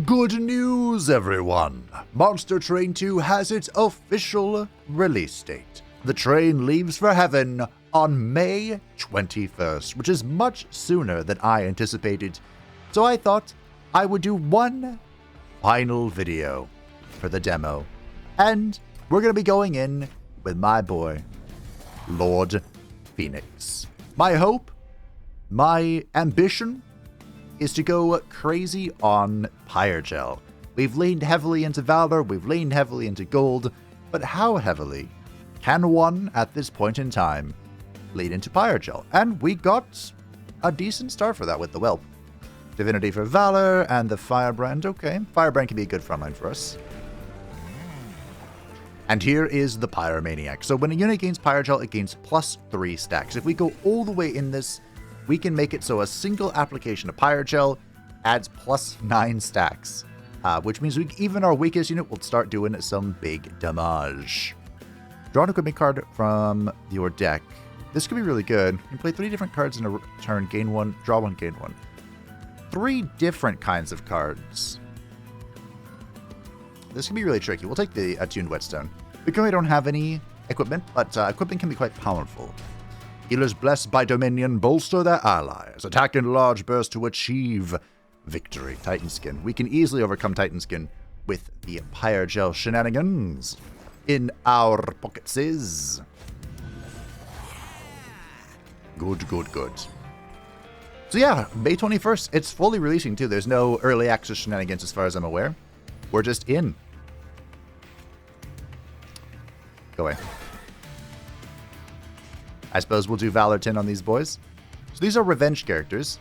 Good news, everyone! Monster Train 2 has its official release date. The train leaves for heaven on May 21st, which is much sooner than I anticipated. So I thought I would do one final video for the demo. And we're going to be going in with my boy, Lord Phoenix. My hope, my ambition, is to go crazy on Pyregel. We've leaned heavily into Valor, we've leaned heavily into Gold, but how heavily can one, at this point in time, lean into Pyregel? And we got a decent start for that with the Whelp. Divinity for Valor, and the Firebrand. Okay, Firebrand can be a good frontline for us. And here is the Pyromaniac. So when a unit gains Pyregel, it gains +3 stacks. If we go all the way in this, we can make it so a single application of Pyregel adds +9 stacks, which means even our weakest unit will start doing some big damage. Draw an equipment card from your deck. This could be really good. You can play 3 different cards in a turn, gain 1, draw 1, gain 1. 3 different kinds of cards. This can be really tricky. We'll take the Attuned Whetstone. We currently don't have any equipment, but equipment can be quite powerful. Healers blessed by Dominion bolster their allies. Attack in large bursts to achieve victory. Titanskin. We can easily overcome Titanskin with the Pyregel shenanigans in our pockets. Good, good, good. So yeah, May 21st, it's fully releasing too. There's no early access shenanigans as far as I'm aware. We're just in. Go away. I suppose we'll do Valor 10 on these boys. So these are revenge characters.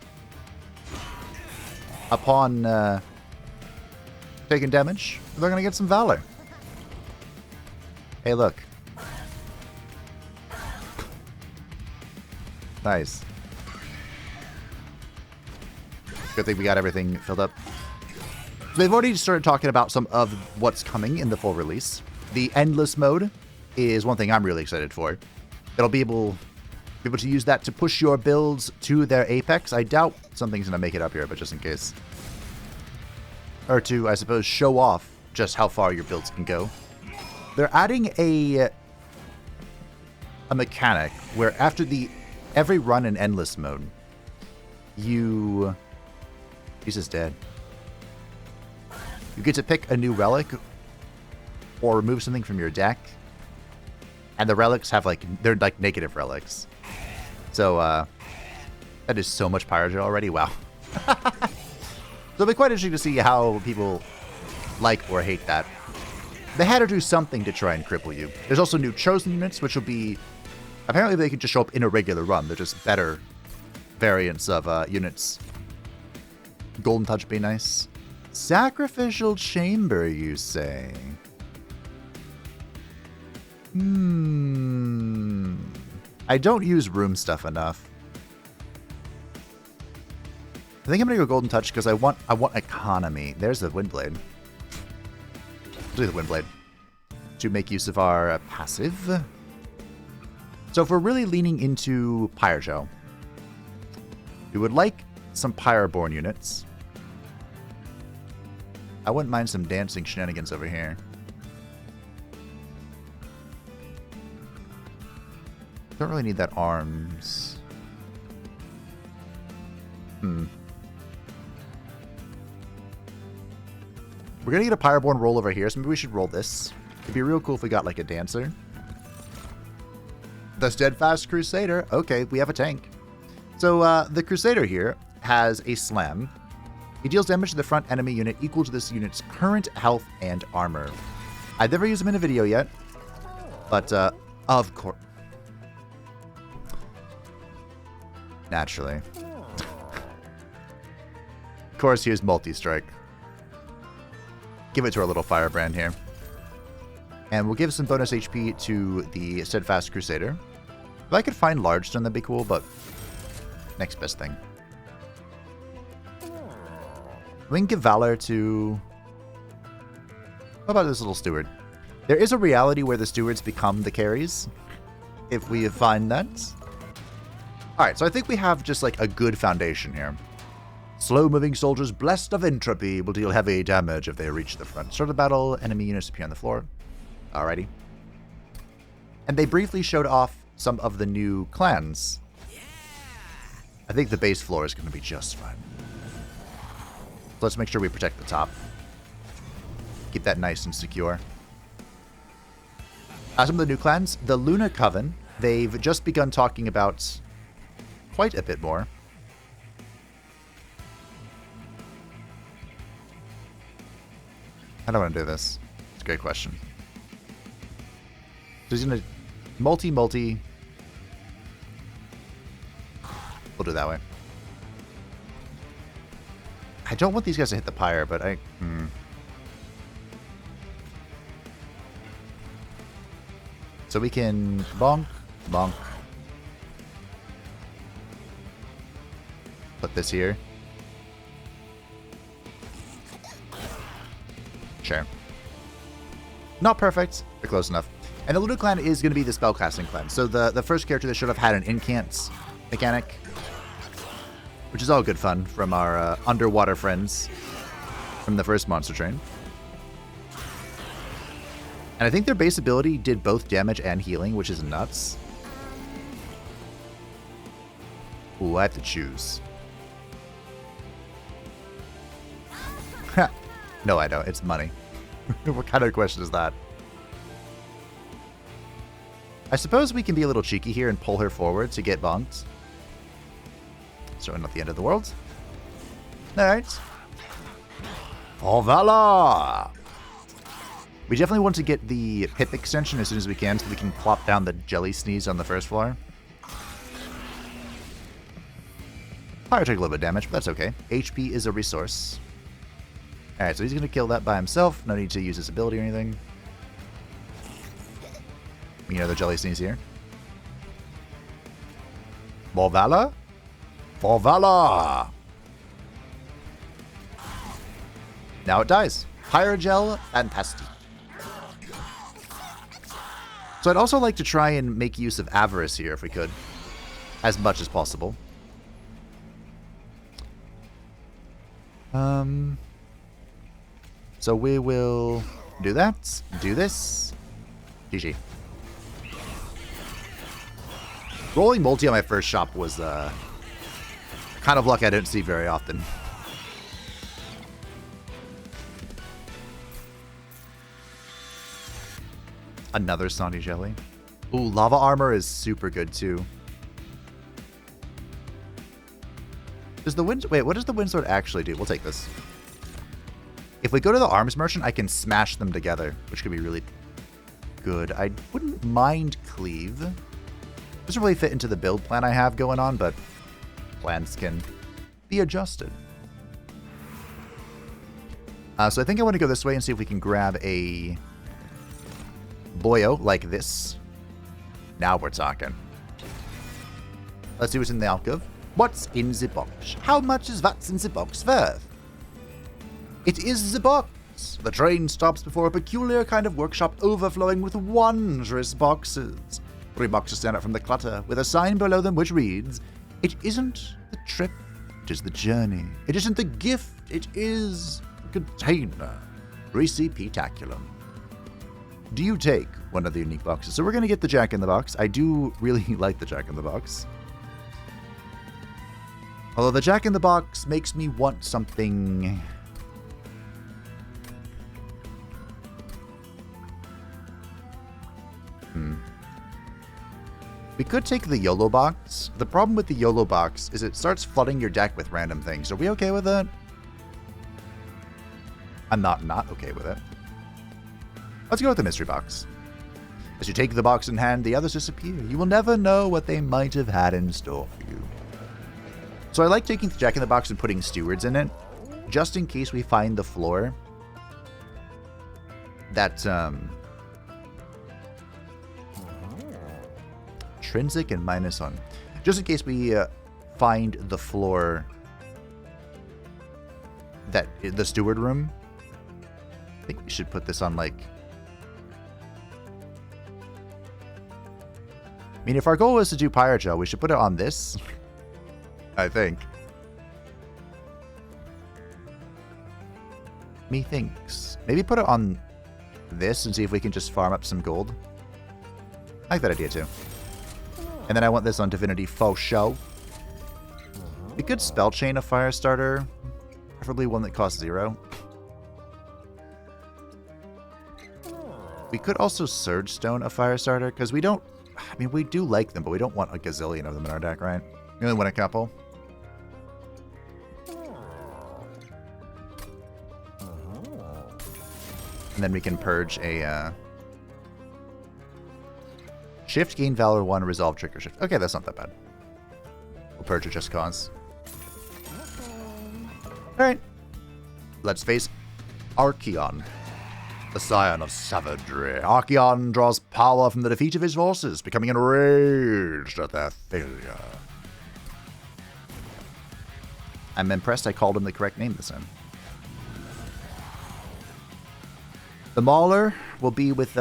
Upon taking damage, they're going to get some Valor. Hey, look. Nice. Good thing we got everything filled up. So they've already started talking about some of what's coming in the full release. The Endless mode is one thing I'm really excited for. It'll be able to use that to push your builds to their apex. I doubt something's going to make it up here, but just in case. Or to, I suppose, show off just how far your builds can go. They're adding a mechanic where after every run in Endless mode, he's just dead. You get to pick a new relic or remove something from your deck. And the relics have they're like negative relics. So, that is so much Pyregel already. Wow. So it'll be quite interesting to see how people like or hate that. They had to do something to try and cripple you. There's also new chosen units, which will be... Apparently they can just show up in a regular run. They're just better variants of units. Golden Touch would be nice. Sacrificial Chamber, you say? I don't use room stuff enough. I think I'm gonna go Golden Touch because I want economy. There's the Windblade. Do the Windblade to make use of our passive. So if we're really leaning into Pyregel, we would like some Pyreborn units. I wouldn't mind some dancing shenanigans over here. Don't really need that arms. We're gonna get a Pyreborn roll over here, so maybe we should roll this. It'd be real cool if we got like a dancer. The Steadfast Crusader. Okay, we have a tank. So the Crusader here has a slam. He deals damage to the front enemy unit equal to this unit's current health and armor. I've never used him in a video yet, but of course. Naturally. Of course, here's multi-strike. Give it to our little Firebrand here. And we'll give some bonus HP to the Steadfast Crusader. If I could find Large Stone, that'd be cool, but next best thing. We can give Valor to... What about this little Steward? There is a reality where the Stewards become the carries, if we find that. Alright, so I think we have just like a good foundation here. Slow-moving soldiers blessed of Entropy will deal heavy damage if they reach the front. Start of battle, enemy units appear on the floor. Alrighty. And they briefly showed off some of the new clans. I think the base floor is going to be just fine. So let's make sure we protect the top. Keep that nice and secure. Some of the new clans, the Luna Coven, they've just begun talking about quite a bit more. How do I want to do this? It's a great question. So he's going to multi. We'll do it that way. I don't want these guys to hit the pyre, but I... So we can bonk. Put this here. Sure. Not perfect, but close enough. And the Luna clan is going to be the spellcasting clan. So the first character that should have had an incants mechanic, which is all good fun from our underwater friends from the first monster train. And I think their base ability did both damage and healing, which is nuts. Ooh, I have to choose. No, I don't. It's money. What kind of question is that? I suppose we can be a little cheeky here and pull her forward to get bonked. Certainly not the end of the world. Alright. For Valor! We definitely want to get the pip extension as soon as we can so we can plop down the jelly sneeze on the first floor. Pyre took a little bit of damage, but that's okay. HP is a resource. Alright, so he's going to kill that by himself. No need to use his ability or anything. We get another jelly sneeze here. More Valor? For Valor! Now it dies. Pyregel and Pasty. So I'd also like to try and make use of Avarice here if we could. As much as possible. So we will do that. Do this. GG. Rolling multi on my first shop was kind of luck I don't see very often. Another Snotty Jelly. Ooh, Lava Armor is super good too. Does the wind... Wait, what does the Windsword actually do? We'll take this. If we go to the Arms Merchant, I can smash them together, which could be really good. I wouldn't mind Cleave. Doesn't really fit into the build plan I have going on, but plans can be adjusted. So I think I want to go this way and see if we can grab a boyo like this. Now we're talking. Let's see what's in the alcove. What's in the box? How much is what's in the box worth? It is the box. The train stops before a peculiar kind of workshop overflowing with wondrous boxes. 3 boxes stand out from the clutter, with a sign below them which reads, "It isn't the trip, it is the journey. It isn't the gift, it is the container. Recipitaculum." Do you take one of the unique boxes? So we're going to get the Jack-in-the-Box. I do really like the Jack-in-the-Box. Although the Jack-in-the-Box makes me want something... We could take the YOLO box. The problem with the YOLO box is it starts flooding your deck with random things. Are we okay with that? I'm not okay with it. Let's go with the mystery box. As you take the box in hand, the others disappear. You will never know what they might have had in store for you. So I like taking the Jack-in-the-Box and putting stewards in it, just in case we find the floor that, intrinsic and -1. Just in case we find the floor that, the steward room. I think we should put this on, like... I mean, if our goal is to do Pyregel, we should put it on this. I think. Methinks. Maybe put it on this and see if we can just farm up some gold. I like that idea too. And then I want this on Divinity Faux Show. We could spell chain a fire starter, preferably one that costs 0. We could also Surge Stone a fire starter, because we don't... I mean, we do like them, but we don't want a gazillion of them in our deck, right? We only want a couple. And then we can purge a... Shift, gain Valor 1, resolve, trigger shift. Okay, that's not that bad. We'll purge a Just Cause. Alright. Let's face Arkion, the Scion of Savagery. Arkion draws power from the defeat of his forces, becoming enraged at their failure. I'm impressed I called him the correct name this time. The Mauler will be with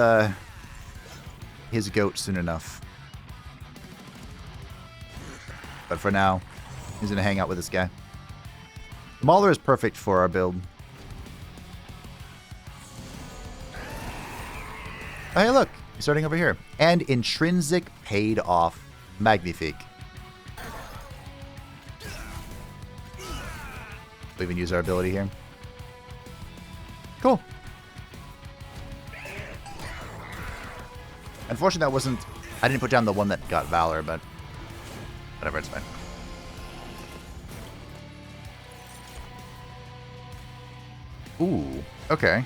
his goat soon enough. But for now, he's going to hang out with this guy. The Mauler is perfect for our build. Oh, hey, look. He's starting over here. And Intrinsic paid off. Magnifique. We even use our ability here. Cool. Unfortunately, that wasn't... I didn't put down the one that got Valor, but... whatever, it's fine. Ooh, okay.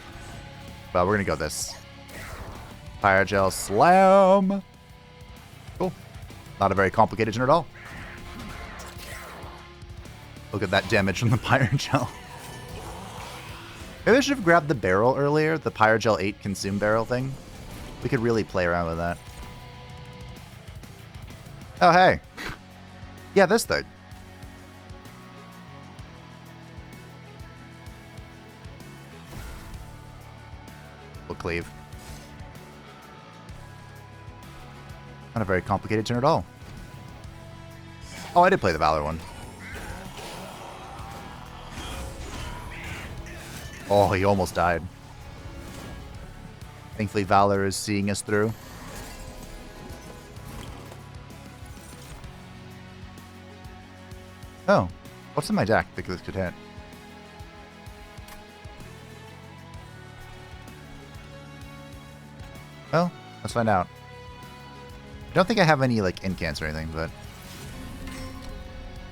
Well, we're gonna go this. Pyregel Slam! Cool. Not a very complicated turn at all. Look at that damage from the Pyregel. Maybe I should have grabbed the barrel earlier, the Pyregel 8 consume barrel thing. We could really play around with that. Oh, hey. Yeah, this thing. We'll cleave. Not a very complicated turn at all. Oh, I did play the Valor one. Oh, he almost died. Thankfully, Valor is seeing us through. Oh, what's in my deck that this could hit? Well, let's find out. I don't think I have any, like, incants or anything, but...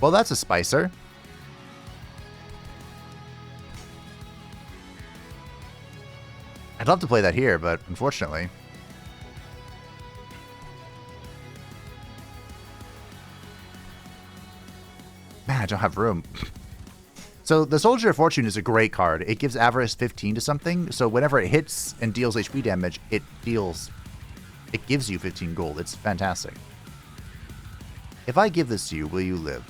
well, that's a Spicer. I'd love to play that here, but unfortunately... man, I don't have room. So the Soldier of Fortune is a great card. It gives Avarice 15 to something, so whenever it hits and deals HP damage, it gives you 15 gold. It's fantastic. If I give this to you, will you live?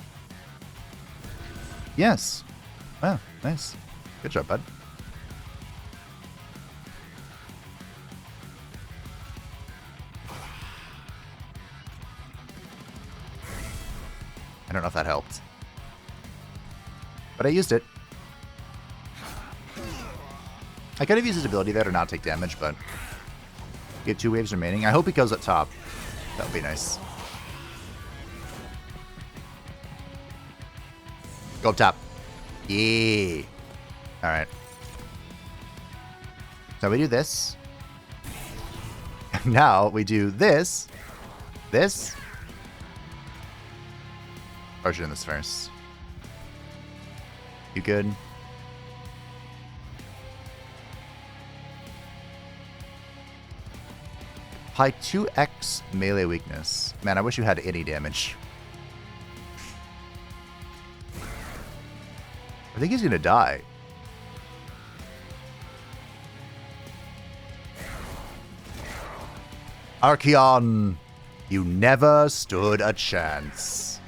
Yes. Wow, nice. Good job, bud. I don't know if that helped. But I used it. I could have used his ability there to not take damage, but... we have 2 waves remaining. I hope he goes up top. That would be nice. Go up top. Yeah. Alright. So we do this. Now we do this. This. Or should I do this first? You good? High 2x melee weakness. Man, I wish you had any damage. I think he's gonna die. Arkion, you never stood a chance.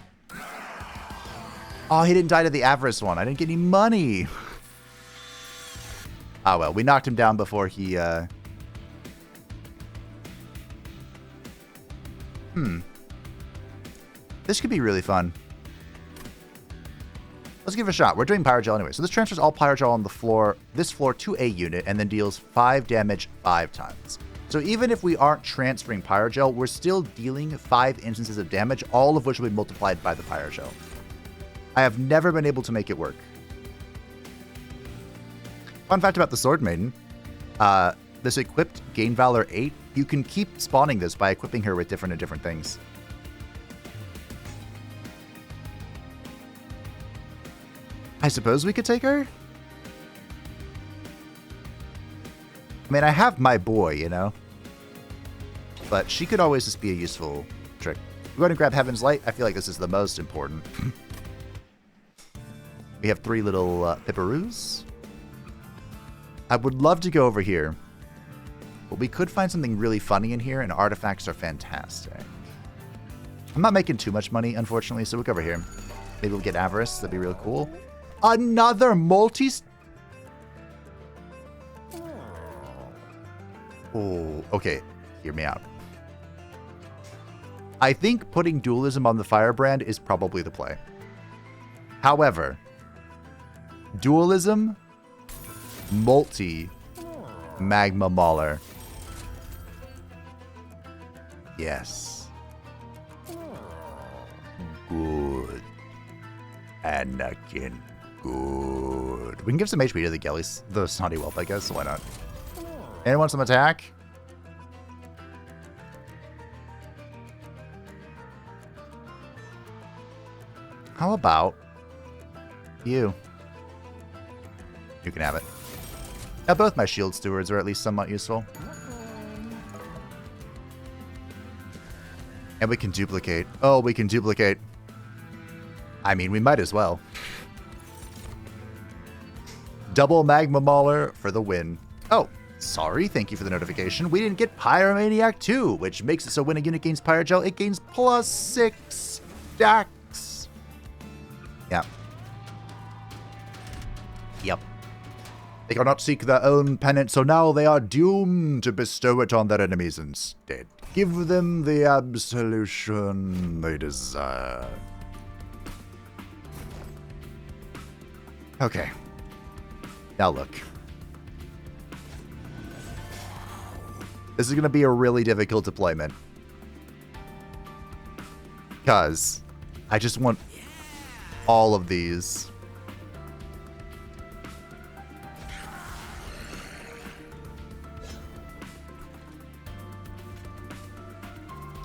Oh, he didn't die to the Avarice one. I didn't get any money. Ah, well, we knocked him down before he, This could be really fun. Let's give it a shot. We're doing Pyregel anyway. So this transfers all Pyregel on the floor, this floor to a unit, and then deals 5 damage 5 times. So even if we aren't transferring Pyregel, we're still dealing 5 instances of damage, all of which will be multiplied by the Pyregel. I have never been able to make it work. Fun fact about the Sword Maiden. This equipped Gain Valor 8, you can keep spawning this by equipping her with different things. I suppose we could take her? I mean, I have my boy, you know? But she could always just be a useful trick. We're going to grab Heaven's Light. I feel like this is the most important. We have 3 little Pipperoos. I would love to go over here. But we could find something really funny in here, and artifacts are fantastic. I'm not making too much money, unfortunately, so we'll go over here. Maybe we'll get Avarice. That'd be real cool. Another multi... Oh, okay. Hear me out. I think putting Dualism on the Firebrand is probably the play. However, Dualism, multi, Magma Mauler. Yes. Good. Anakin. Good. We can give some HP to the Gellies, the Snotty Whelp, I guess. Why not? Anyone some attack? How about you? You can have it. Now, both my shield stewards are at least somewhat useful. And we can duplicate. Oh, we can duplicate. I mean, we might as well. Double Magma Mauler for the win. Oh, sorry. Thank you for the notification. We didn't get Pyromaniac 2, which makes it so when a unit gains Pyregel, it gains +6 stacks. Yeah. Yep. They cannot seek their own penance, so now they are doomed to bestow it on their enemies instead. Give them the absolution they desire. Okay. Now look. This is going to be a really difficult deployment. Because I just want all of these.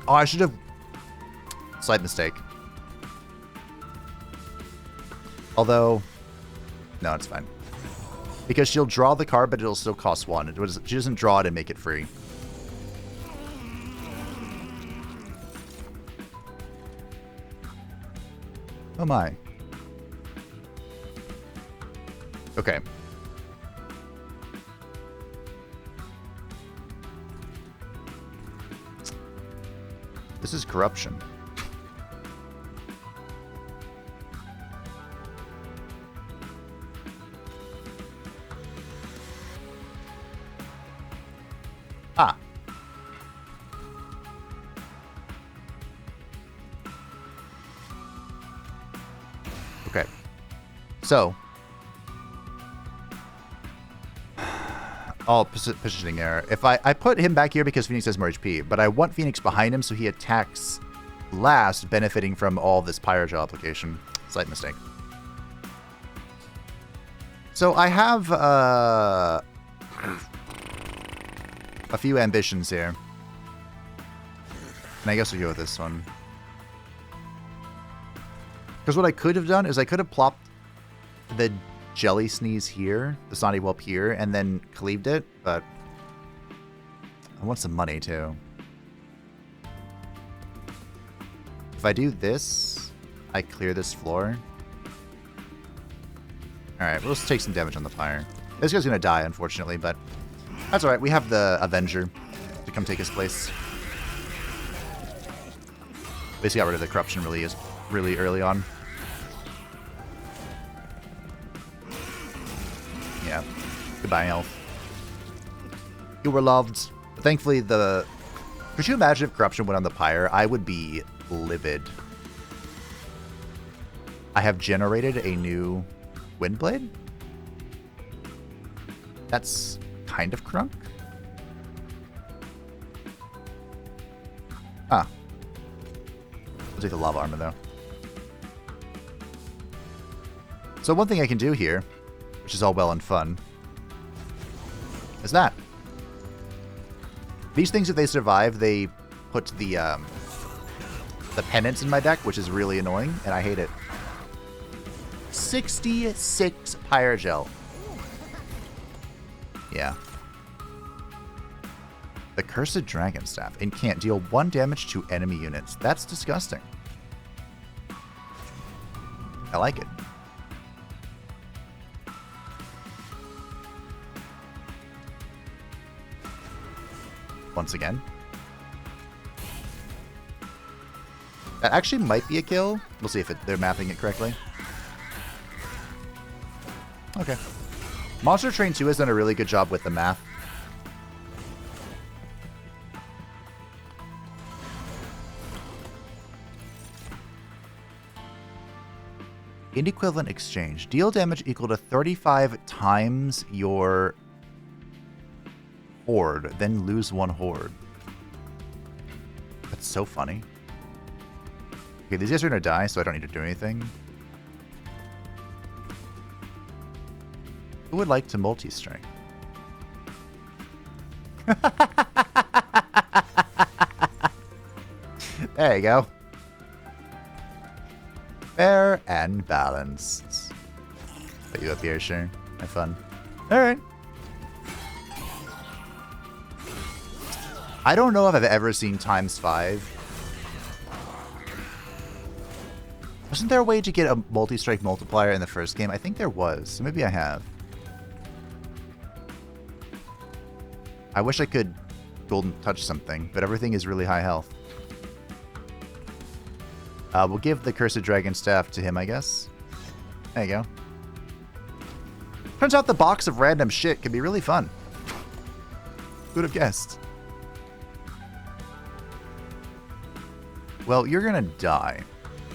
Oh, I should have... Slight mistake. Although... No, it's fine. Because she'll draw the card, but it'll still cost 1. She doesn't draw it and make it free. Oh my. Okay. This is corruption. Ah. Okay. So. Oh, positioning error. If I put him back here because Phoenix has more HP, but I want Phoenix behind him so he attacks last, benefiting from all this Pyregel application. Slight mistake. So I have a few ambitions here. And I guess we'll go with this one. Because what I could have done is I could have plopped the Jelly Sneeze here, the Snotty Whelp here, and then cleaved it, but I want some money too. If I do this, I clear this floor. Alright, we'll just take some damage on the fire. This guy's gonna die, unfortunately, but that's alright. We have the Avenger to come take his place. Basically got rid of the corruption really early on. Yeah. Goodbye, Elf. You were loved. But thankfully, could you imagine if corruption went on the Pyre? I would be livid. I have generated a new Windblade. That's kind of crunk. Ah. I'll take the lava armor, though. So one thing I can do here, which is all well and fun, is that. These things, if they survive, they put the Penance in my deck, which is really annoying, and I hate it. 66 Pyregel. Yeah. The Cursed Dragon Staff. And can't deal 1 damage to enemy units. That's disgusting. I like it. Once again. That actually might be a kill. We'll see if they're mapping it correctly. Okay. Monster Train 2 has done a really good job with the math. Inequivalent exchange. Deal damage equal to 35 times your horde, then lose 1 horde. That's so funny. Okay, these guys are going to die, so I don't need to do anything. Who would like to multi-strike? There you go. Fair and balanced. Put you up here, sure. Have fun. Alright. I don't know if I've ever seen ×5. Wasn't there a way to get a multi-strike multiplier in the first game? I think there was. So maybe I have. I wish I could golden touch something, but everything is really high health. We'll give the Cursed Dragon Staff to him, I guess. There you go. Turns out the box of random shit can be really fun. Who would have guessed? Well, you're gonna die.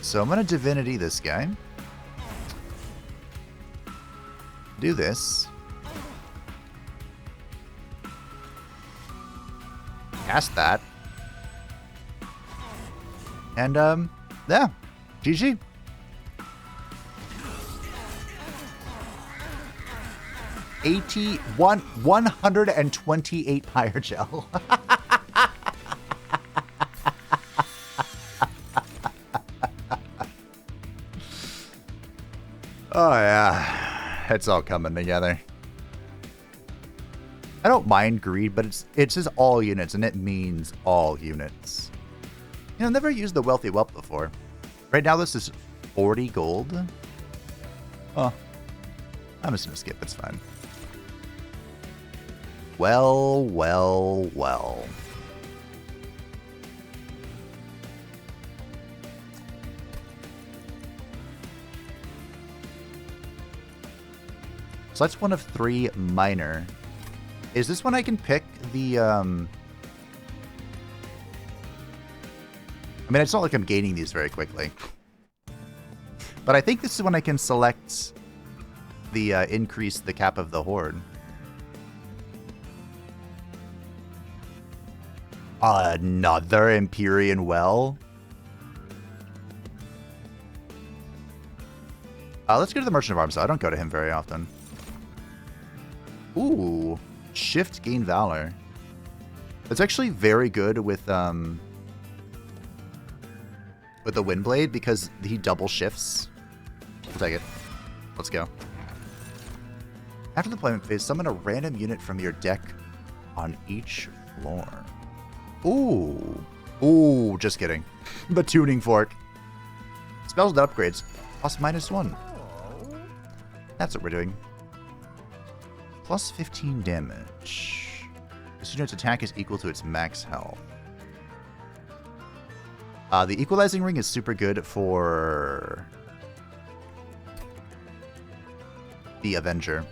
So I'm gonna Divinity this guy. Do this. Cast that. And, yeah. GG. $81 128 Pyregel. Oh yeah, it's all coming together. I don't mind greed, but it says all units, and it means all units. You know, I've never used the Wealthy Whelp before. Right now, this is 40 gold. Oh, I'm just gonna skip. It's fine. Well, well, well. So that's one of 3 minor. Is this one I can pick the, I mean, it's not like I'm gaining these very quickly. But I think this is when I can select the, increase the cap of the horde. Another Empyrean Well? Let's go to the Merchant of Arms. I don't go to him very often. Ooh, shift gain valor. It's actually very good with the Windblade because he double shifts. I'll take it. Let's go. After the deployment phase, summon a random unit from your deck on each floor. Ooh. Ooh, just kidding. The tuning fork. Spells and upgrades. Plus -1. That's what we're doing. Plus 15 damage. This unit's attack is equal to its max health. The Equalizing Ring is super good for the Avenger.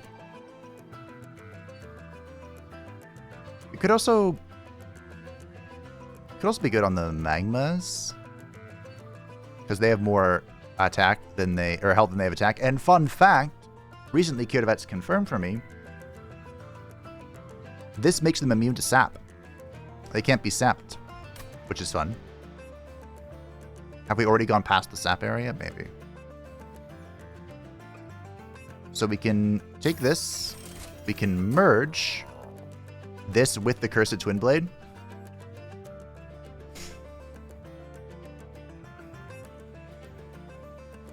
It could also be good on the Magmas, because they have more attack than they, or health than they have attack. And fun fact, recently Cherubs confirmed for me, this makes them immune to sap. They can't be sapped, which is fun. Have we already gone past the sap area? Maybe. So we can take this. We can merge this with the Cursed Twin Blade.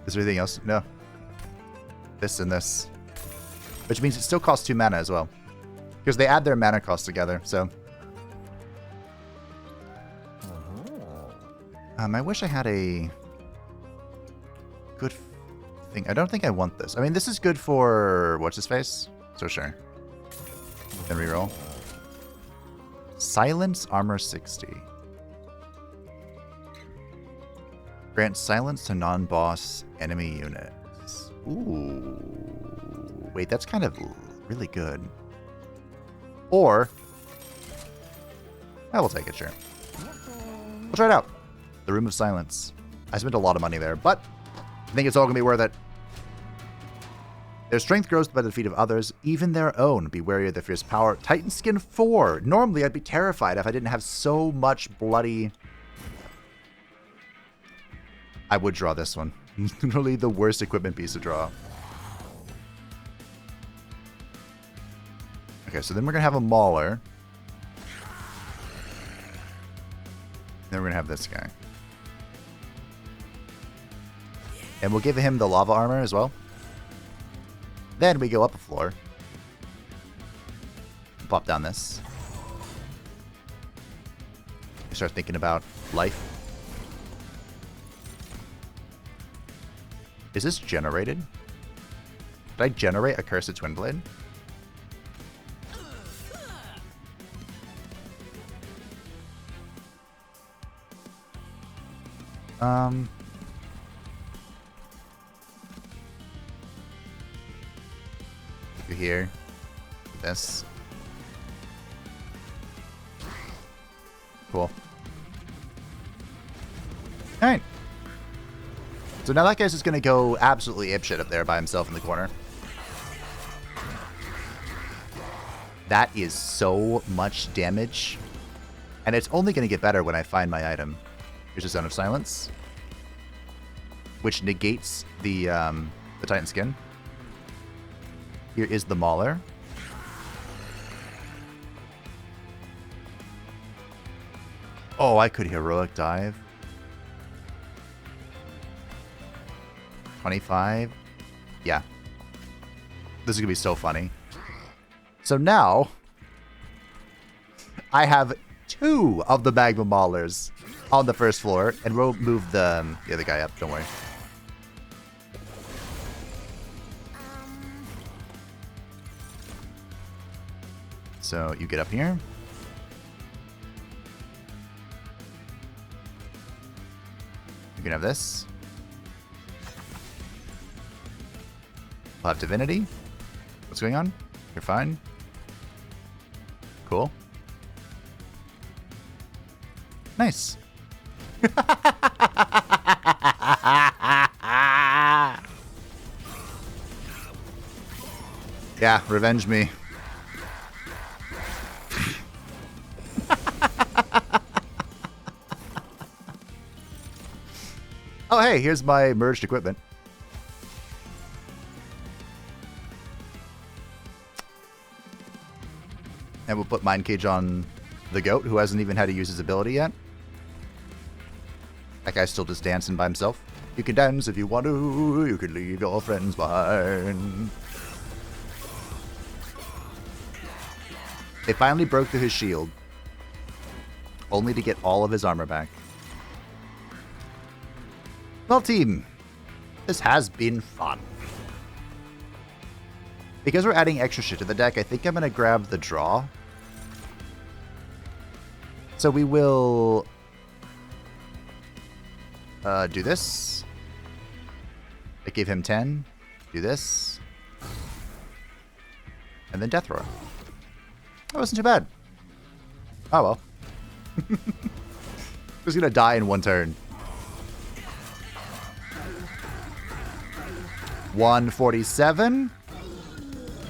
Is there anything else? No. This and this. Which means it still costs 2 mana as well. Because they add their mana cost together, so. I wish I had a good thing. I don't think I want this. I mean, this is good for what's his face? So sure. Then reroll. Silence armor 60. Grant silence to non-boss enemy units. Ooh. Wait, that's kind of really good. Or, I will take it, sure. We'll try it out. The Room of Silence. I spent a lot of money there, but I think it's all going to be worth it. Their strength grows by the defeat of others, even their own. Be wary of their fierce power. Titan Skin 4. Normally, I'd be terrified if I didn't have so much bloody... I would draw this one. Literally the worst equipment piece to draw. Okay, so then we're going to have a Mauler. Then we're going to have this guy. And we'll give him the lava armor as well. Then we go up a floor. Pop down this. We start thinking about life. Is this generated? Did I generate a Cursed Twin Blade? You here? This. Cool. Alright. So now that guy's just going to go absolutely apeshit up there by himself in the corner. That is so much damage. And it's only going to get better when I find my item. Here's the Zone of Silence, which negates the Titan Skin. Here is the Mauler. Oh, I could Heroic Dive. 25. Yeah. This is going to be so funny. So now, I have 2 of the Magma Maulers on the first floor, and we'll move the other guy up, don't worry. So you get up here. You can have this. We'll have Divinity. What's going on? You're fine. Cool. Nice. Yeah, revenge me. Oh, hey, here's my merged equipment. And we'll put Mind Cage on the goat, who hasn't even had to use his ability yet. That guy's still just dancing by himself. You can dance if you want to. You can leave your friends behind. They finally broke through his shield. Only to get all of his armor back. Well, team, this has been fun. Because we're adding extra shit to the deck, I think I'm going to grab the draw. So we will do this. I gave him 10. Do this. And then Death Roar. That wasn't too bad. Oh well. Just going to die in one turn. 147.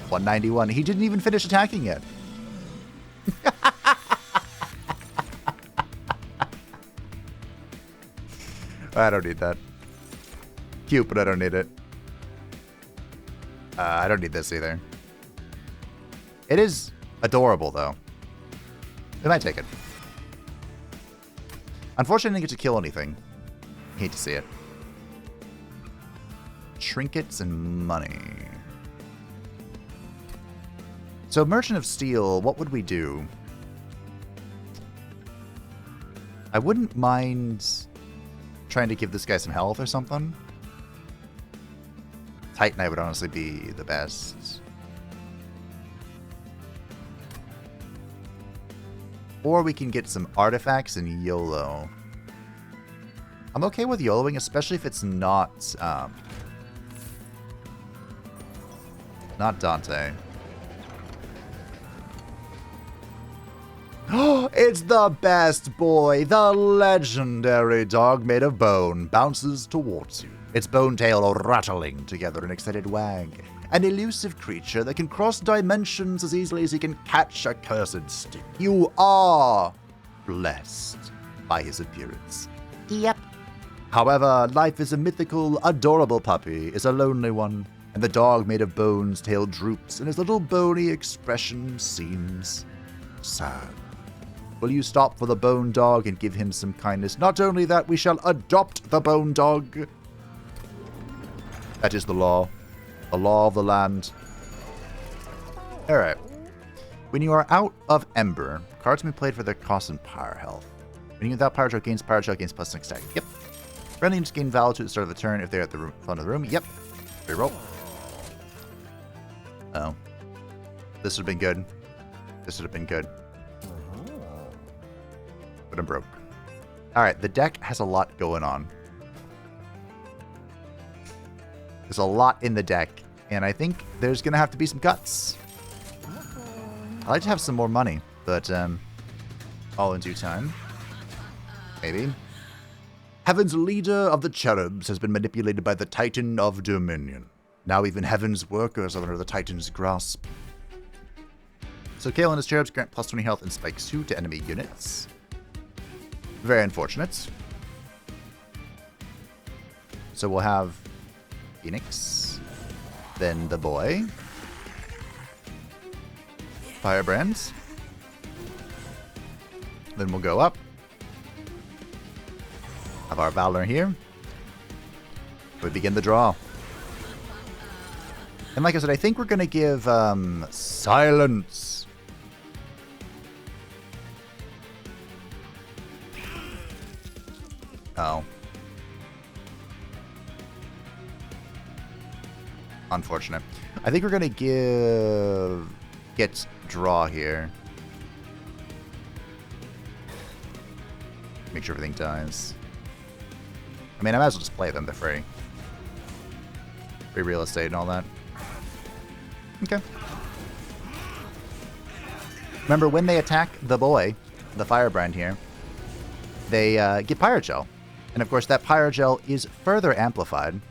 191. He didn't even finish attacking yet. I don't need that. Cute, but I don't need it. I don't need this either. It is adorable, though. I might take it. Unfortunately, I didn't get to kill anything. Hate to see it. Trinkets and money. So, Merchant of Steel, what would we do? I wouldn't mind trying to give this guy some health or something. Titanite would honestly be the best. Or we can get some artifacts and YOLO. I'm okay with YOLOing, especially if it's not Dante. Oh, it's the best boy! The legendary dog made of bone bounces towards you, its bone tail rattling together an excited wag. An elusive creature that can cross dimensions as easily as he can catch a cursed stick. You are blessed by his appearance. Yep. However, life is a mythical, adorable puppy is a lonely one, and the dog made of bone's tail droops, and his little bony expression seems sad. Will you stop for the bone dog and give him some kindness? Not only that, we shall adopt the bone dog. That is the law. The law of the land. Alright. When you are out of Ember, cards can be played for their cost and power health. When you without Pyregel gains plus next attack. Yep. Friendly units gain value to the start of the turn if they're at the front of the room. Yep. Reroll. Oh. This would have been good. This would have been good. But I'm broke. Alright, the deck has a lot going on. There's a lot in the deck, and I think there's going to have to be some cuts. I'd like to have some more money, but all in due time. Maybe. Heaven's leader of the Cherubs has been manipulated by the Titan of Dominion. Now even Heaven's workers are under the Titan's grasp. So Cael and his Cherubs grant plus 20 health and spikes 2 to enemy units. Very unfortunate. So we'll have Phoenix, then the boy, Firebrands, then we'll go up, have our Valor here, we begin the draw. And like I said, I think we're going to give Silence. Oh. Unfortunate. I think we're going to get draw here. Make sure everything dies. I mean, I might as well just play them. They're free. Free real estate and all that. Okay. Remember, when they attack the boy, the Firebrand here, they get Pyregel. And of course, that Pyregel is further amplified.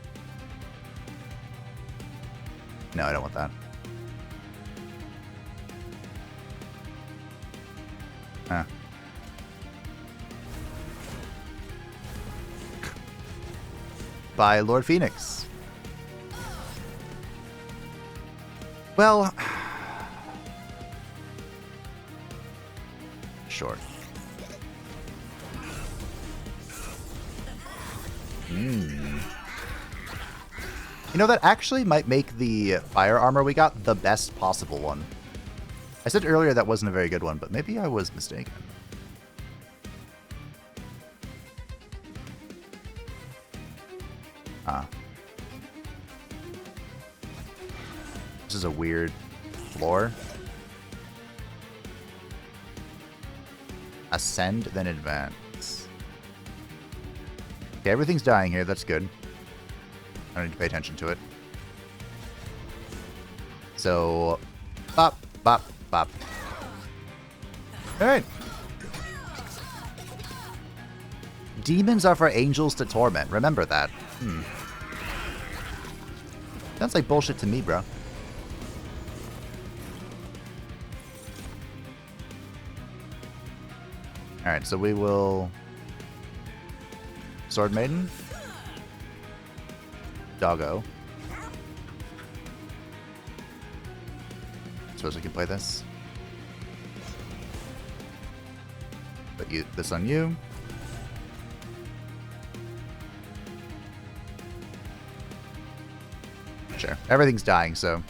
No, I don't want that. Huh. By Lord Phoenix. Well, sure. You know, that actually might make the fire armor we got the best possible one. I said earlier that wasn't a very good one, but maybe I was mistaken. Ah. This is a weird floor. Ascend, then advance. Okay, everything's dying here. That's good. I don't need to pay attention to it. So, bop, bop, bop. Alright. Demons are for angels to torment. Remember that. Sounds like bullshit to me, bro. Alright, so we will... Sword Maiden. Doggo. Suppose we can play this. Put this on you. Sure. Everything's dying, so...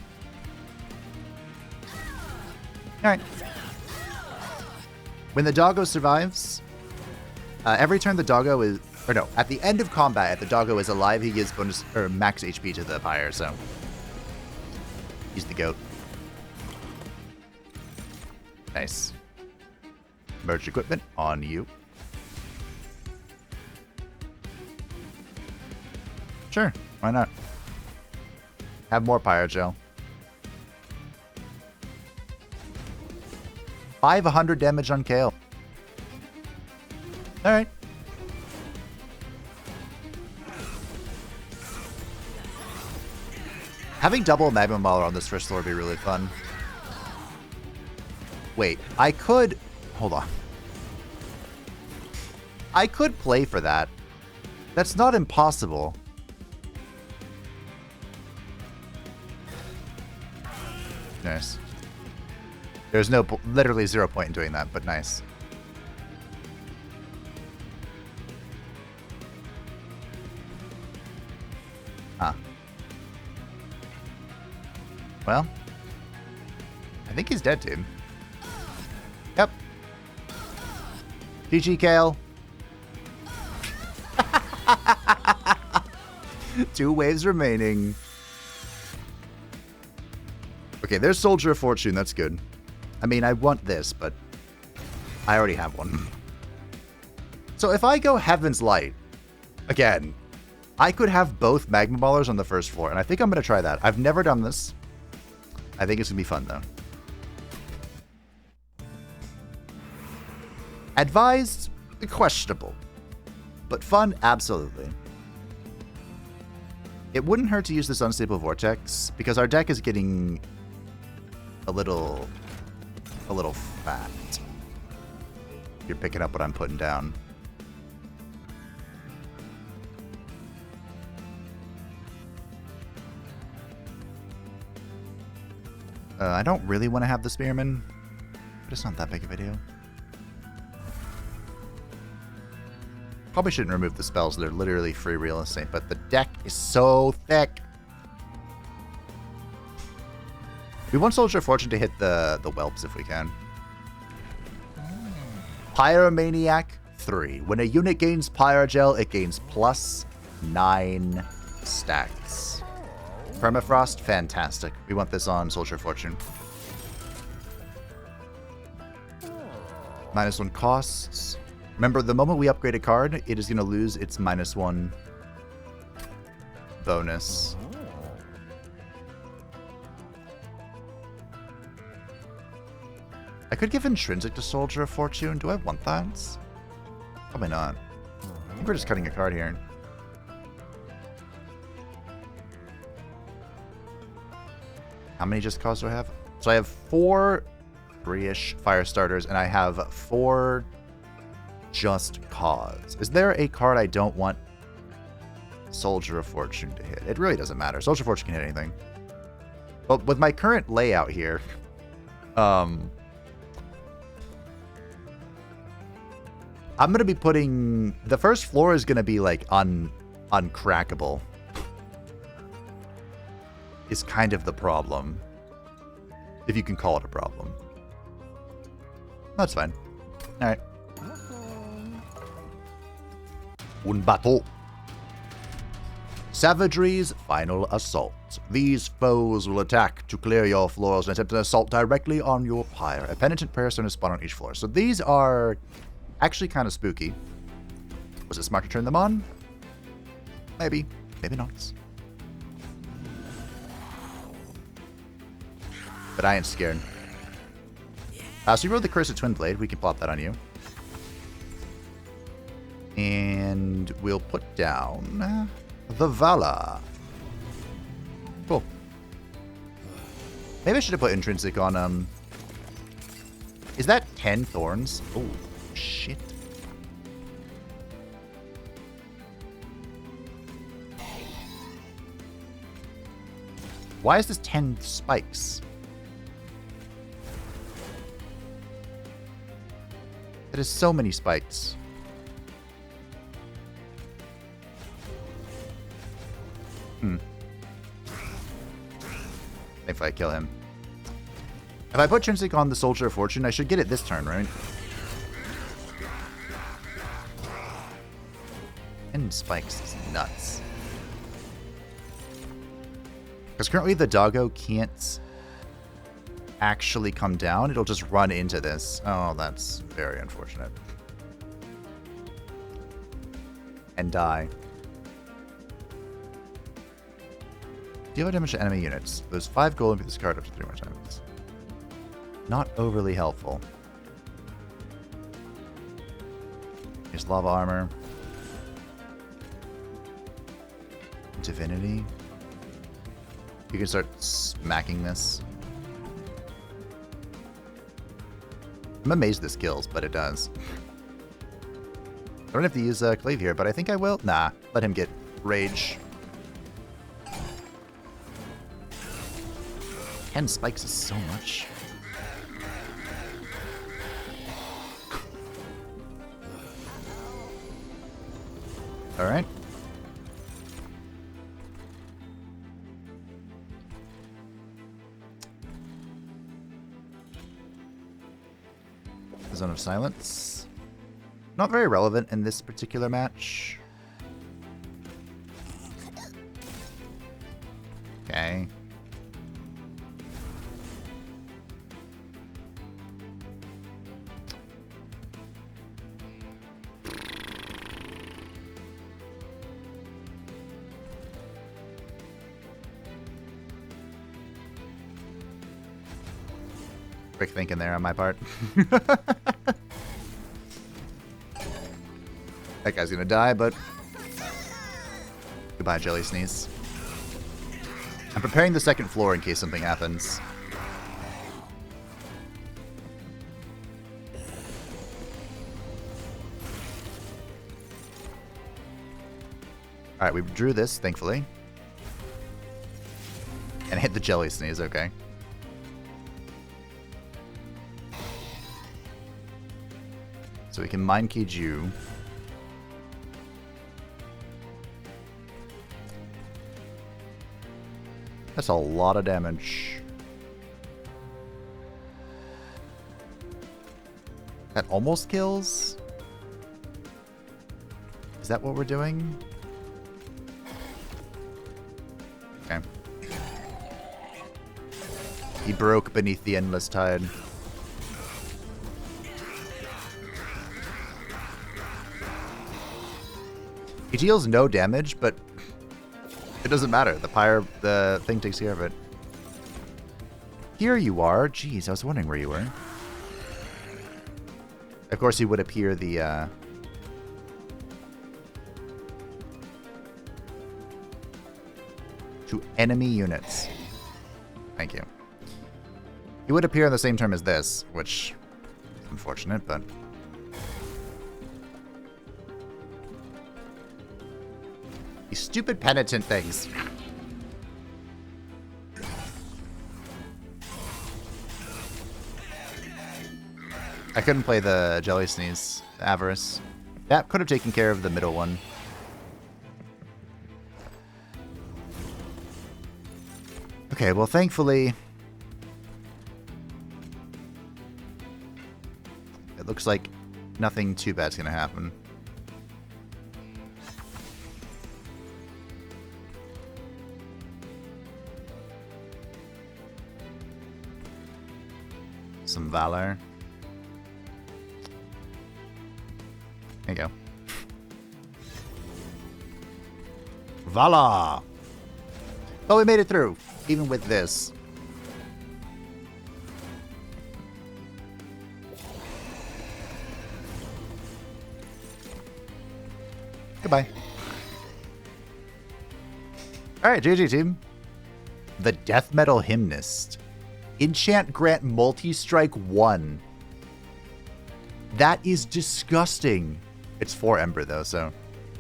Alright. When the doggo survives, every turn the doggo is... Or no, at the end of combat, if the doggo is alive, he gives bonus or max HP to the pyre, so... He's the goat. Nice. Merged equipment on you. Sure, why not? Have more Pyregel. 500 damage on Cael. Alright. Having double Magma Mauler on this first floor would be really fun. Wait, I could... Hold on. I could play for that. That's not impossible. Nice. There's no... Literally 0 point in doing that, but nice. Huh. Well. I think he's dead, dude. Yep. GG, Cael. 2 waves remaining. Okay, there's Soldier of Fortune. That's good. I mean, I want this, but I already have one. So if I go Heaven's Light, again, I could have both Magma Maulers on the first floor, and I think I'm going to try that. I've never done this. I think it's going to be fun, though. Advised, questionable. But fun, absolutely. It wouldn't hurt to use this Unstable Vortex, because our deck is getting a little fat. You're picking up what I'm putting down. I don't really want to have the Spearman, but it's not that big a video. Probably shouldn't remove the spells. They're literally free real estate, but the deck is so thick. We want Soldier of Fortune to hit the whelps if we can. Pyromaniac 3. When a unit gains Pyregel, it gains plus 9 stacks. Permafrost, fantastic. We want this on Soldier of Fortune. -1 costs. Remember, the moment we upgrade a card, it is going to lose its -1 bonus. I could give Intrinsic to Soldier of Fortune. Do I want that? Probably not. I think we're just cutting a card here. How many just cause do I have? So I have 4 3-ish fire starters, and I have 4 just cause. Is there a card I don't want Soldier of Fortune to hit? It really doesn't matter. Soldier of Fortune can hit anything. But with my current layout here, I'm going to be putting... The first floor is going to be, like, uncrackable. Is kind of the problem. If you can call it a problem. That's fine. Alright. Un bateau. Savagery's final assault. These foes will attack to clear your floors and attempt an assault directly on your pyre. A penitent prayer stone is spawned on each floor. So these are actually kind of spooky. Was it smart to turn them on? Maybe. Maybe not. But I ain't scared. So you rolled the Curse of Twin Blade. We can plop that on you. And we'll put down the Vala. Cool. Maybe I should have put Intrinsic on, Is that 10 thorns? Oh, shit. Why is this 10 spikes? That is so many spikes. If I kill him. If I put Trinsic on the Soldier of Fortune, I should get it this turn, right? And spikes is nuts. Because currently the doggo can't actually come down. It'll just run into this. Oh, that's very unfortunate. And die. Deal damage to enemy units. Lose 5 gold and pick this card up to 3 more times. Not overly helpful. Here's lava armor. Divinity. You can start smacking this. I'm amazed this kills, but it does. I don't have to use Clave here, but I think I will. Nah, let him get rage. 10 spikes is so much. Alright. Zone of Silence. Not very relevant in this particular match. Okay. Quick thinking there on my part. That guy's gonna die, but goodbye, Jelly Sneeze. I'm preparing the second floor in case something happens. Alright, we drew this, thankfully. And hit the Jelly Sneeze, okay. So we can Mind Cage you. That's a lot of damage. That almost kills? Is that what we're doing? Okay. He broke beneath the Endless Tide. He deals no damage, but it doesn't matter. The thing takes care of it. Here you are. Jeez, I was wondering where you were. Of course, he would appear the to enemy units. Thank you. He would appear on the same turn as this, which is unfortunate, but these stupid penitent things. I couldn't play the Jelly Sneeze, the Avarice. That could have taken care of the middle one. Okay, well, thankfully, it looks like nothing too bad's gonna happen. Some Valor. There you go. Valor! Oh, we made it through, even with this. Goodbye. Alright, GG team. The Death Metal Hymnist. Enchant grant multi-strike 1. That is disgusting. It's 4 Ember, though, so...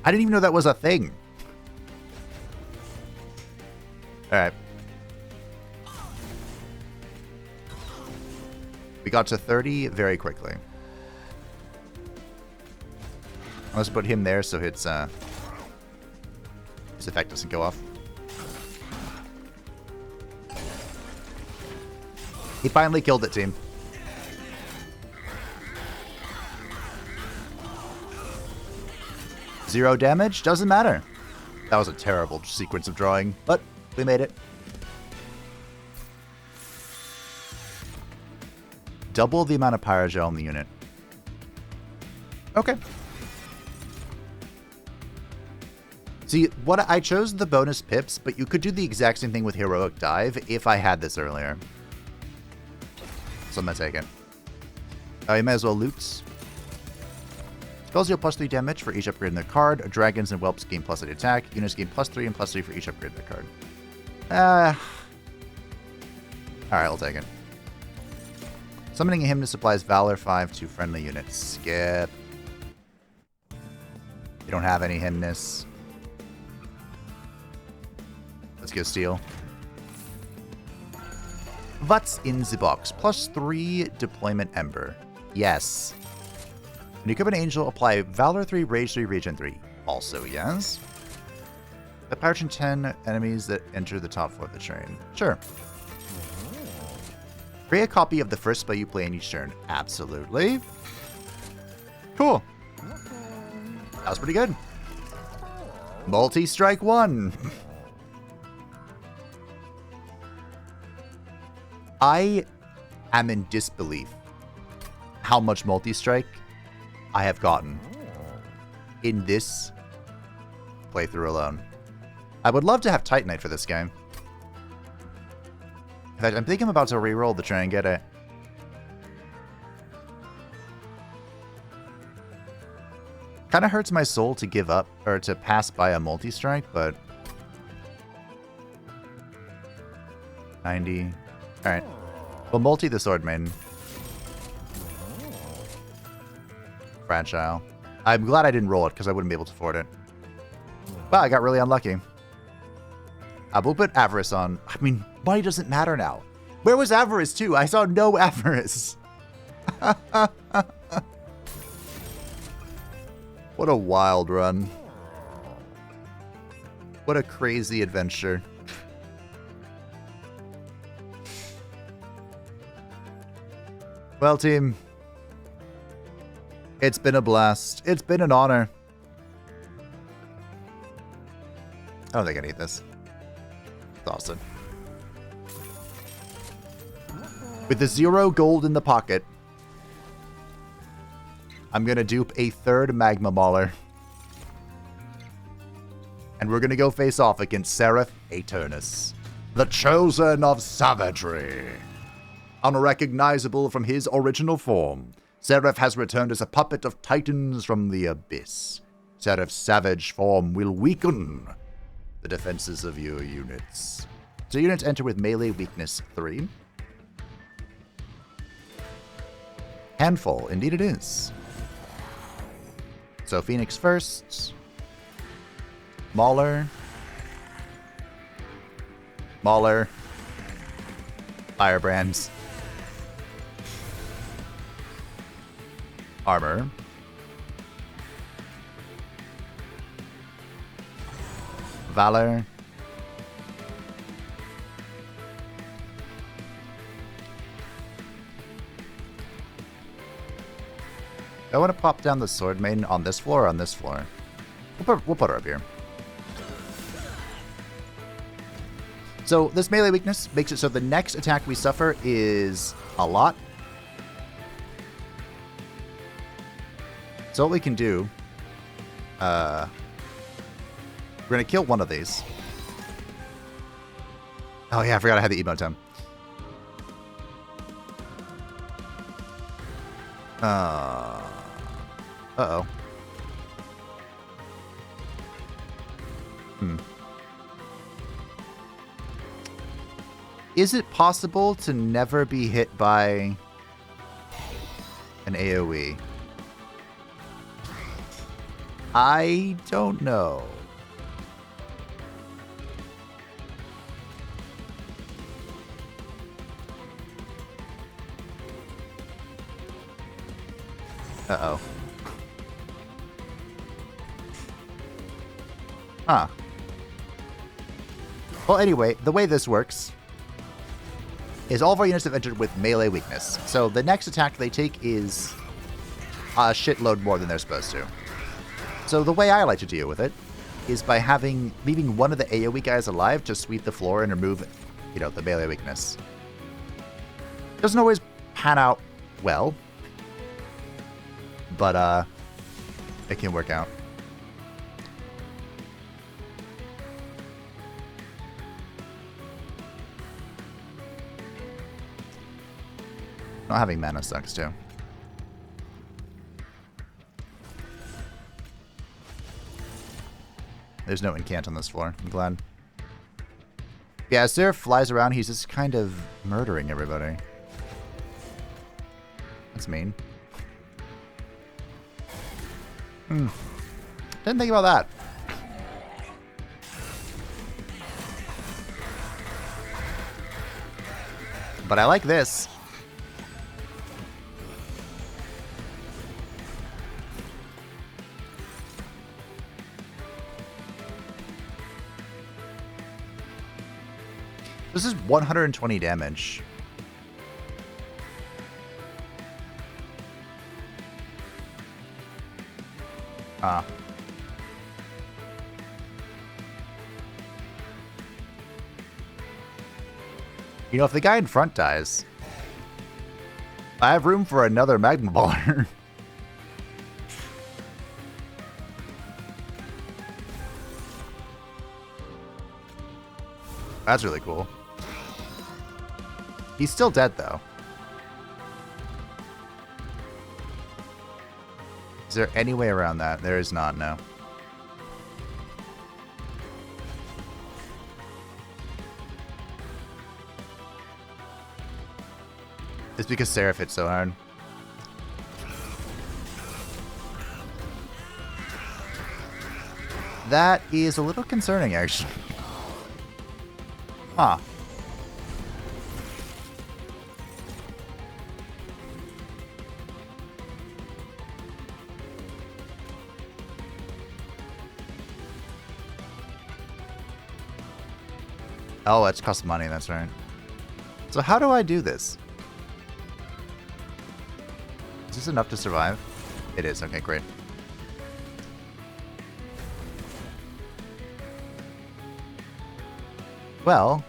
I didn't even know that was a thing. Alright. We got to 30 very quickly. Let's put him there so his effect doesn't go off. He finally killed it, team. Zero damage? Doesn't matter. That was a terrible sequence of drawing, but we made it. Double the amount of Pyregel in the unit. Okay. See, what I chose the bonus pips, but you could do the exact same thing with Heroic Dive if I had this earlier. So I'm gonna take it. You might as well loot. Spells deal +3 damage for each upgrade in their card. Dragons and Whelps gain +8 attack. Units gain +3 and +3 for each upgrade in their card. Alright, I'll take it. Summoning a Hymnus supplies Valor 5 to friendly units. Skip. You don't have any Hymnus. Let's go steal. What's in the box? +3 deployment Ember. Yes. When you equip an angel, apply Valor 3, Rage 3, Regen 3. Also yes. The Power 10 enemies that enter the top floor of the train. Sure. Create a copy of the first spell you play in each turn. Absolutely. Cool. That was pretty good. Multi-strike 1. I am in disbelief how much multi-strike I have gotten in this playthrough alone. I would love to have Titanite for this game. In fact, I'm thinking I'm about to reroll to try and get it. Kind of hurts my soul to give up, or to pass by a multi-strike, but... 90. Alright. We'll multi the Sword Maiden. Fragile. I'm glad I didn't roll it, because I wouldn't be able to afford it. Wow, I got really unlucky. We'll put Avarice on. I mean, money doesn't matter now. Where was Avarice, too? I saw no Avarice. What a wild run. What a crazy adventure. Well, team, it's been a blast. It's been an honor. I don't think I need this. It's awesome. With the 0 gold in the pocket, I'm going to dupe a 3rd Magma Mauler. And we're going to go face off against Seraph Aeternus, the Chosen of Savagery. Unrecognizable from his original form, Seraph has returned as a puppet of titans from the abyss. Seraph's savage form will weaken the defenses of your units. So units enter with melee weakness 3. Handful, indeed it is. So Phoenix first. Mauler. Mauler. Firebrands. Armor. Valor. I want to pop down the Sword Maiden on this floor or on this floor? We'll put her up here. So this melee weakness makes it so the next attack we suffer is a lot. So what we can do, we're going to kill one of these. Oh yeah, I forgot I had the emote time. Uh-oh. Is it possible to never be hit by an AoE? I don't know. Uh-oh. Huh. Well, anyway, the way this works is all of our units have entered with melee weakness. So the next attack they take is a shitload more than they're supposed to. So the way I like to deal with it is by leaving one of the AoE guys alive to sweep the floor and remove, the melee weakness. Doesn't always pan out well, but it can work out. Not having mana sucks too. There's no incant on this floor. I'm glad. Yeah, as Seraph flies around, he's just kind of murdering everybody. That's mean. Didn't think about that. But I like this. This is 120 damage. Ah. If the guy in front dies, I have room for another Magma Baller. That's really cool. He's still dead, though. Is there any way around that? There is not, no. It's because Seraph hit so hard. That is a little concerning, actually. Huh. Oh, it's cost money, that's right. So how do I do this? Is this enough to survive? It is, okay, great. Well...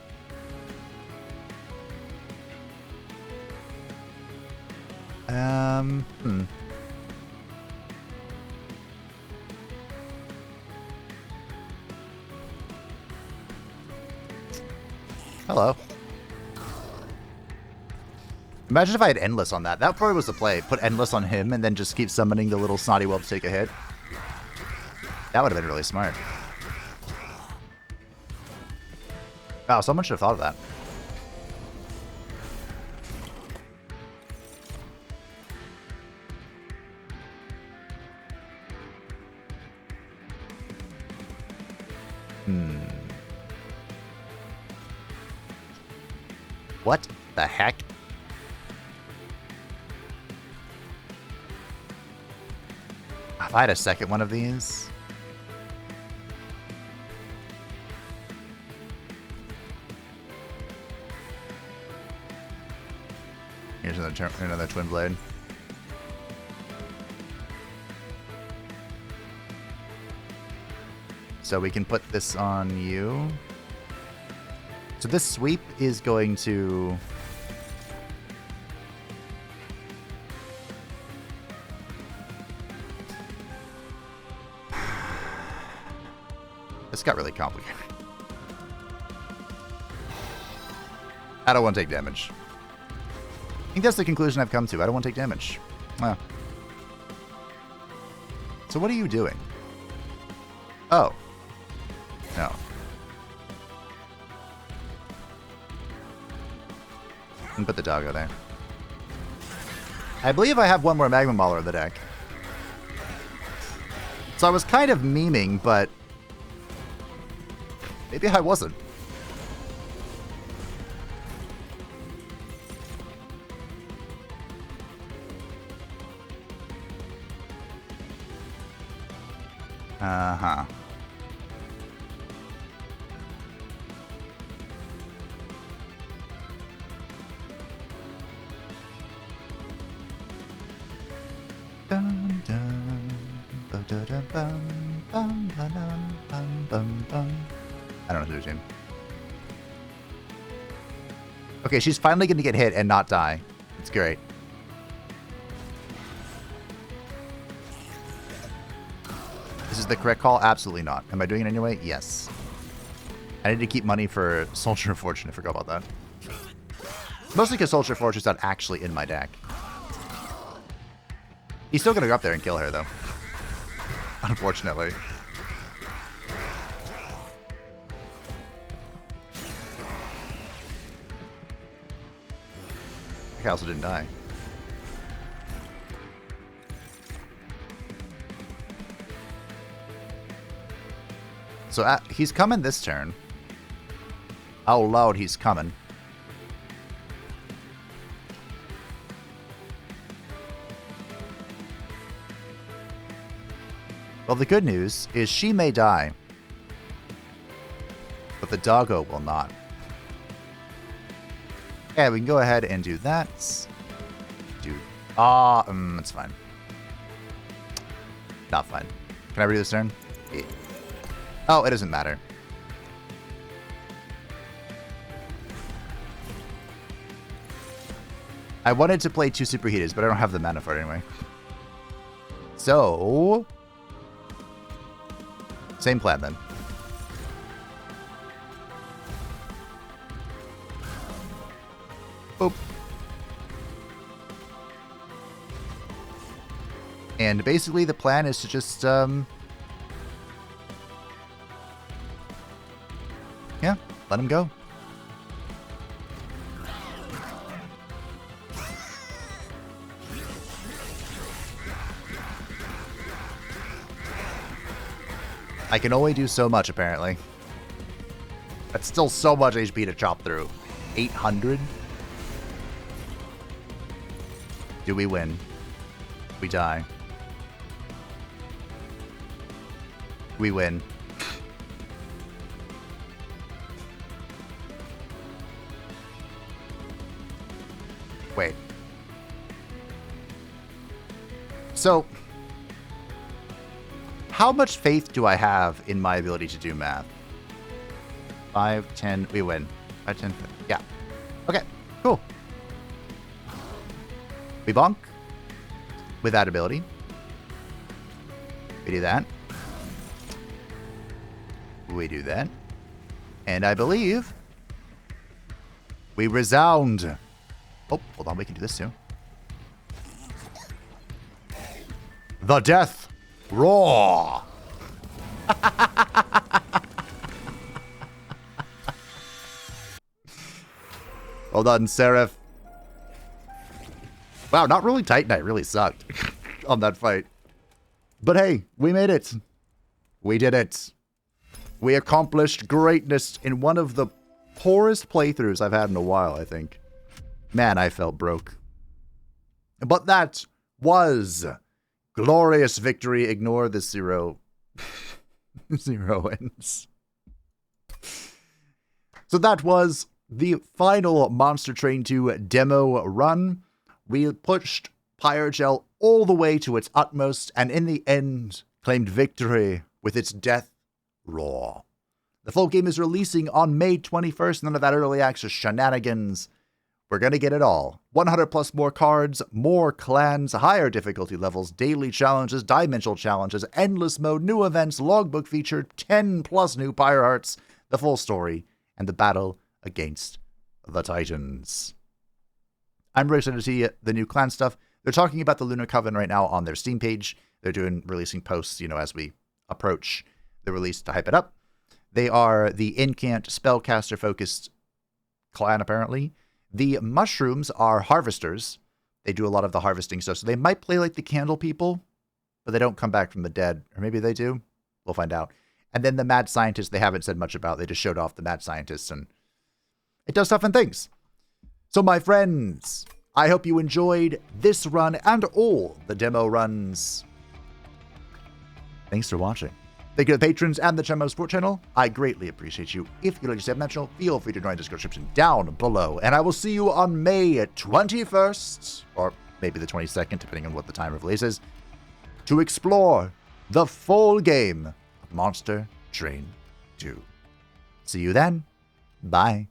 Hello. Imagine if I had Endless on that. That probably was the play. Put Endless on him and then just keep summoning the little snotty whelp to take a hit. That would have been really smart. Wow, someone should have thought of that. What the heck? If I had a second one of these... Here's another Twin Blade. So we can put this on you. So this sweep is going to... This got really complicated. I don't want to take damage. I think that's the conclusion I've come to. I don't want to take damage. Oh. So what are you doing? Oh. No. And put the doggo there. I believe I have one more Magma Mauler in the deck. So I was kind of memeing, but maybe I wasn't. Uh-huh. Dun, dun, ba, da, da, bum, bum, ba, dum, bum, bum, bum. I don't know who's in. Okay, she's finally going to get hit and not die. It's great. This is the correct call? Absolutely not. Am I doing it anyway? Yes. I need to keep money for Soldier of Fortune. I forgot about that. Mostly because Soldier of Fortune's not actually in my deck. He's still going to go up there and kill her, though. Unfortunately. He also didn't die. So he's coming this turn. How loud he's coming. Well, the good news is she may die, but the doggo will not. Yeah, we can go ahead and do that. It's fine. Not fine. Can I redo this turn? Yeah. Oh, it doesn't matter. I wanted to play 2 Superheaters, but I don't have the mana for it anyway. So same plan then. Boop. And basically the plan is to just, yeah, let him go. I can only do so much, apparently. That's still so much HP to chop through. 800? Do we win? We die. We win. Wait. So, how much faith do I have in my ability to do math? 5, 10, we win. 5, 10, 50. Yeah. Okay, cool. We bonk with that ability. We do that. We do that. And I believe we resound. Oh, hold on, we can do this too. The death roar. Well done, Seraph. Wow, not really tight night. Really sucked on that fight. But hey, we made it. We did it. We accomplished greatness in one of the poorest playthroughs I've had in a while, I think. Man, I felt broke. But that was glorious victory. Ignore the 0. 0 wins. So that was the final Monster Train 2 demo run. We pushed Pyregel all the way to its utmost, and in the end, claimed victory with its death roar. The full game is releasing on May 21st. None of that early access shenanigans. We're going to get it all. 100 plus more cards, more clans, higher difficulty levels, daily challenges, dimensional challenges, endless mode, new events, logbook feature, 10 plus new Pyre Hearts, the full story, and the battle against the Titans. I'm very excited to see the new clan stuff. They're talking about the Lunar Coven right now on their Steam page. They're releasing posts, as we approach the release to hype it up. They are the incant spellcaster focused clan, apparently. The mushrooms are harvesters. They do a lot of the harvesting stuff. So they might play like the candle people, but they don't come back from the dead. Or maybe they do. We'll find out. And then the mad scientists, they haven't said much about. They just showed off the mad scientists, and it does stuff and things. So my friends, I hope you enjoyed this run and all the demo runs. Thanks for watching. Thank you to the patrons and the Chemo Support channel. I greatly appreciate you. If you'd like to stay up on that channel, feel free to join the description down below. And I will see you on May 21st, or maybe the 22nd, depending on what the time of release is, to explore the full game of Monster Train 2. See you then. Bye.